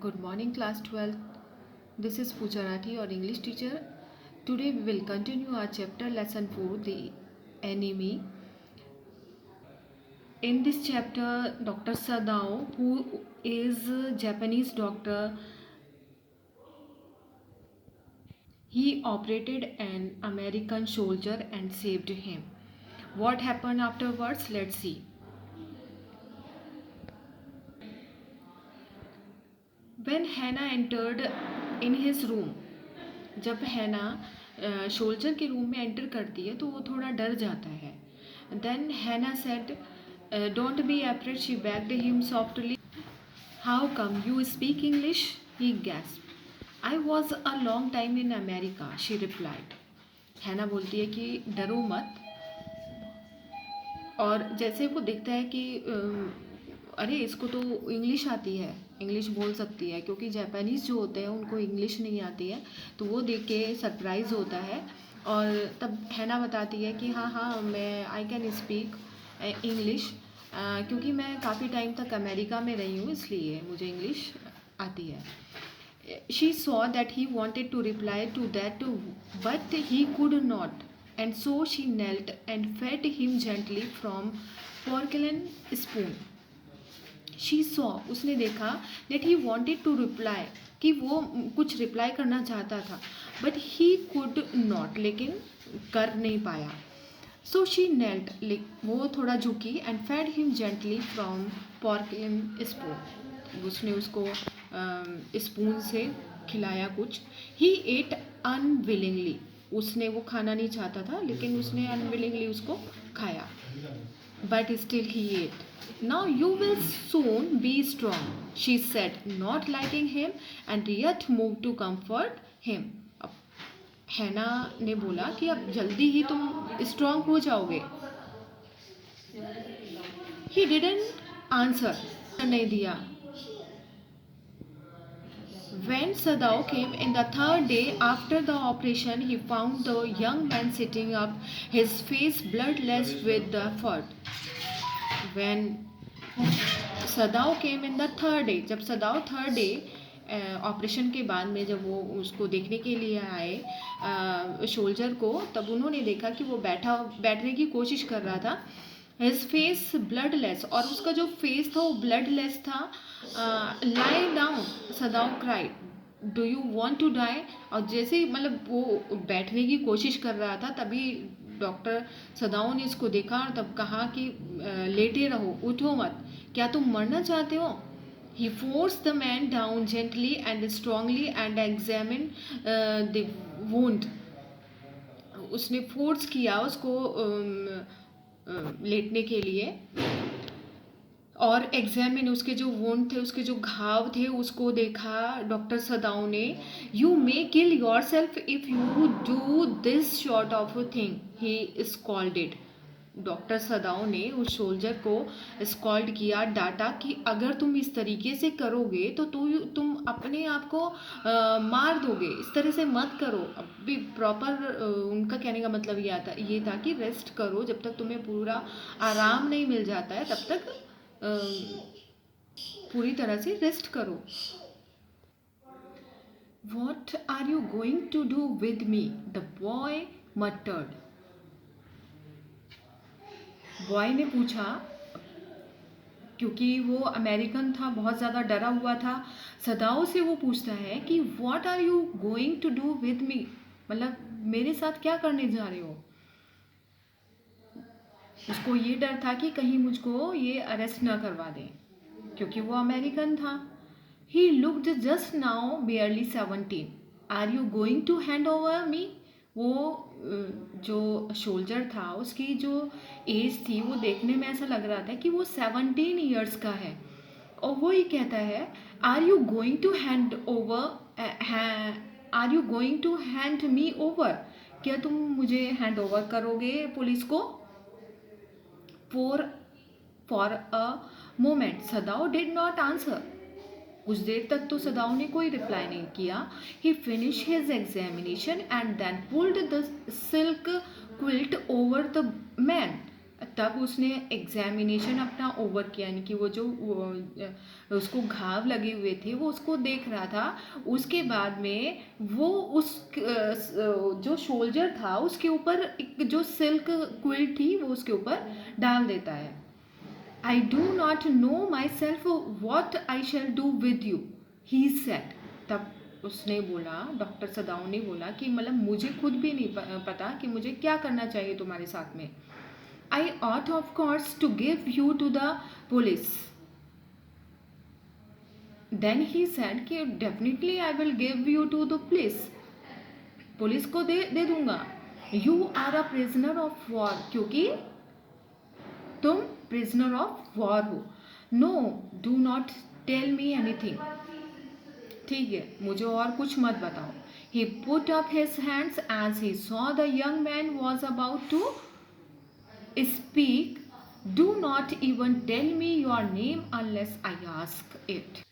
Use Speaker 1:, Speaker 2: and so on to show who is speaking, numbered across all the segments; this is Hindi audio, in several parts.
Speaker 1: Good morning, class 12th. This is Pooja Rathi, your English teacher. Today we will continue our chapter lesson 4, the enemy. In this chapter, Dr. Sadao, who is a Japanese doctor, he operated an American soldier and saved him. What happened afterwards? Let's see. When Hannah entered in his room, जब हैना सोल्जर के रूम में एंटर करती है तो वो थोड़ा डर जाता है. देन हैना said, don't be afraid. She bagged him softly. How come you speak English? He gasp. I was a long time in America, she replied. हैना बोलती है कि डरो मत. और जैसे वो देखता है कि अरे इसको तो इंग्लिश आती है, इंग्लिश बोल सकती है, क्योंकि जापानीज़ जो होते हैं उनको इंग्लिश नहीं आती है, तो वो देख के सरप्राइज़ होता है. और तब हैना बताती है कि हाँ हाँ मैं आई कैन स्पीक इंग्लिश, क्योंकि मैं काफ़ी टाइम तक अमेरिका में रही हूँ इसलिए मुझे इंग्लिश आती है. She saw that he wanted to reply to that but he could not, and so she knelt and fed him gently from porcelain spoon. She saw, उसने देखा, that he wanted to reply, कि वो कुछ रिप्लाई करना चाहता था, but he could not, लेकिन कर नहीं पाया. So she knelt, वो थोड़ा झुकी, and fed him gently from porcelain spoon. उसने उसको स्पून से खिलाया कुछ. He ate unwillingly, उसने वो खाना नहीं चाहता था लेकिन उसने अनविलिंगली उसको खाया. But still he ate. Now you will soon be strong, she said, not liking him and yet move to comfort him. अब हैना ने बोला कि अब जल्दी ही तुम स्ट्रॉन्ग हो जाओगे. ही डिडंट आंसर, नहीं दिया. When Sadao came in the third day after the operation, he found the young man sitting up, his face bloodless with the effort. When Sadao came in the third day, जब Sadao third day ऑपरेशन के बाद में जब वो उसको देखने के लिए आए सोल्जर को, तब उन्होंने देखा कि वो बैठने की कोशिश कर रहा था. हिज फेस ब्लडलेस, और उसका जो फेस था वो ब्लडलेस था. Lie down, Sadao cried, do you want to die. और जैसे ही मतलब वो बैठने की कोशिश कर रहा था तभी डॉक्टर सदाओ ने इसको देखा और तब कहा कि लेटे रहो, उठो मत, क्या तुम मरना चाहते हो. He forced the man down gently and strongly and examined the wound. उसने फोर्स किया उसको लेटने के लिए, और एग्जामिन, उसके जो वोंड थे, उसके जो घाव थे, उसको देखा डॉक्टर सदाओ ने. You may kill your self if you do this short of thing, he scolded. Doctor सदाओ ने उस सोल्जर को स्कॉल्ड किया, डांटा कि अगर तुम इस तरीके से करोगे तो तुम अपने आप को मार दोगे, इस तरह से मत करो. अभी प्रॉपर उनका कहने का मतलब ये था कि रेस्ट करो, जब तक तुम्हें पूरा आराम नहीं मिल जाता है तब तक पूरी तरह से रेस्ट करो. What are you going to do with me, the boy muttered. Boy ने पूछा, क्योंकि वो अमेरिकन था, बहुत ज़्यादा डरा हुआ था. सदाओ से वो पूछता है कि what are you going to do with me, मतलब मेरे साथ क्या करने जा रहे हो. उसको ये डर था कि कहीं मुझको ये अरेस्ट ना करवा दें, क्योंकि वो अमेरिकन था. He looked just now barely 17. Are you going to hand over me. वो जो सोल्जर था उसकी जो एज थी वो देखने में ऐसा लग रहा था कि वो 17 ईयर्स का है. और वो ही कहता है, are you going to hand over, are you going to hand me over, क्या तुम मुझे हैंड ओवर करोगे पुलिस को. For a moment Sadao did not answer. कुछ देर तक तो सदाओ ने कोई रिप्लाई नहीं किया. He finish his examination and then pulled the silk quilt over the man. तब उसने एग्जामिनेशन अपना ओवर किया, यानी कि उसको घाव लगे हुए थे वो उसको देख रहा था। उसके बाद में वो जो सोल्जर था उसके ऊपर एक जो सिल्क क्विल्ट थी वो उसके ऊपर डाल देता है। I do not know my self what I shall do with you, he said. तब उसने बोला, डॉक्टर सदाव ने बोला कि मतलब मुझे खुद भी नहीं पता कि मुझे क्या करना चाहिए तुम्हारे साथ में। I ought of course to give you to the police. Then he said कि definitely I will give you to the police, police को दे दूंगा। You are a prisoner of war, क्योंकि तुम प्रिजनर ऑफ वॉर हो। No, do not tell me anything, ठीक है, मुझे और कुछ मत बताओ। He put up his hands as he saw the young man was about to speak. Do not even tell me your name unless I ask it.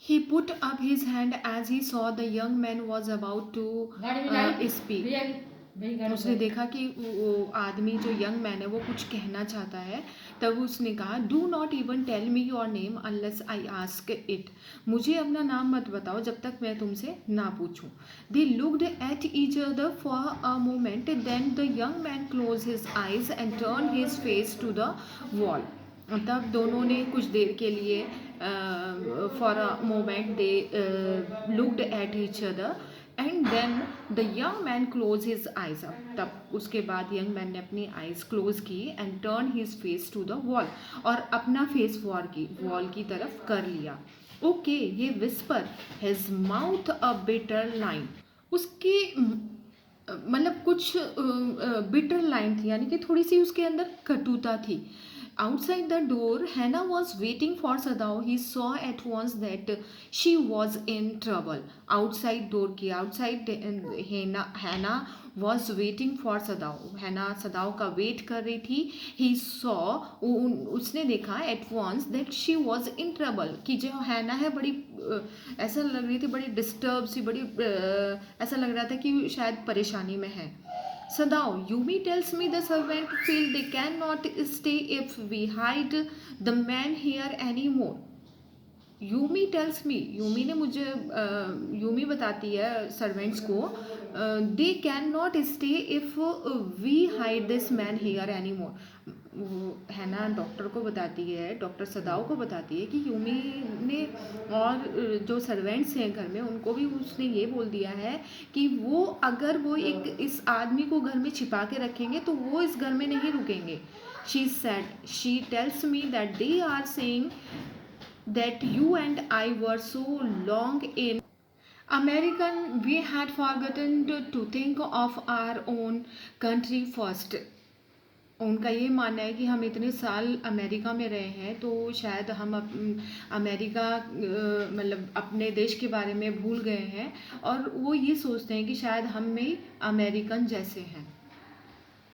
Speaker 1: He put up his hand as he saw the young man was about to speak. उसने देखा कि वो आदमी जो यंग मैन है वो कुछ कहना चाहता है। तब उसने कहा, do not even tell me your name unless I ask it, मुझे अपना नाम मत बताओ जब तक मैं तुमसे ना पूछूं। They looked at each other for a moment, then the young man close his eyes and turn his face to the wall. तब दोनों ने कुछ देर के लिए for a moment they looked at each other and then the young man close his eyes up. तब उसके बाद यंग मैन ने अपनी आइज क्लोज की and turn his face to the wall, और अपना फेस वॉल की तरफ कर लिया। ओके, ये whisper, his mouth a bitter line, उसकी मतलब कुछ बिटर लाइन थी, यानी कि थोड़ी सी उसके अंदर कटुता थी। Outside the door, Hannah was waiting for Sadao. He saw at once that she was in trouble. Outside door की outside Hannah was waiting for Sadao. Hannah Sadao का वेट कर रही थी। He saw, उसने देखा at once that she was in trouble, कि जो Hannah है बड़ी ऐसा लग रही थी, बड़ी डिस्टर्ब सी, बड़ी ऐसा लग रहा था कि शायद परेशानी में है। Sadao, Yumi tells me the servant feel they cannot stay if we hide the man here anymore. Yumi tells me, Yumi ने मुझे यूमी बताती है सर्वेंट्स को, they can not stay if we hide this man here any more. वो है ना, डॉक्टर को बताती है, डॉक्टर सदाओ को बताती है कि यूमी ने और जो सर्वेंट्स हैं घर में उनको भी उसने ये बोल दिया है कि वो अगर वो एक इस आदमी को घर में छिपा के रखेंगे तो वो इस घर में नहीं रुकेंगे। She said, she tells me that they are saying that you and I were so long in American, we had forgotten to think of our own country first. उनका ये मानना है कि हम इतने साल अमेरिका में रहे हैं तो शायद हम अमेरिका मतलब अपने देश के बारे में भूल गए हैं, और वो ये सोचते हैं कि शायद हम में अमेरिकन जैसे हैं।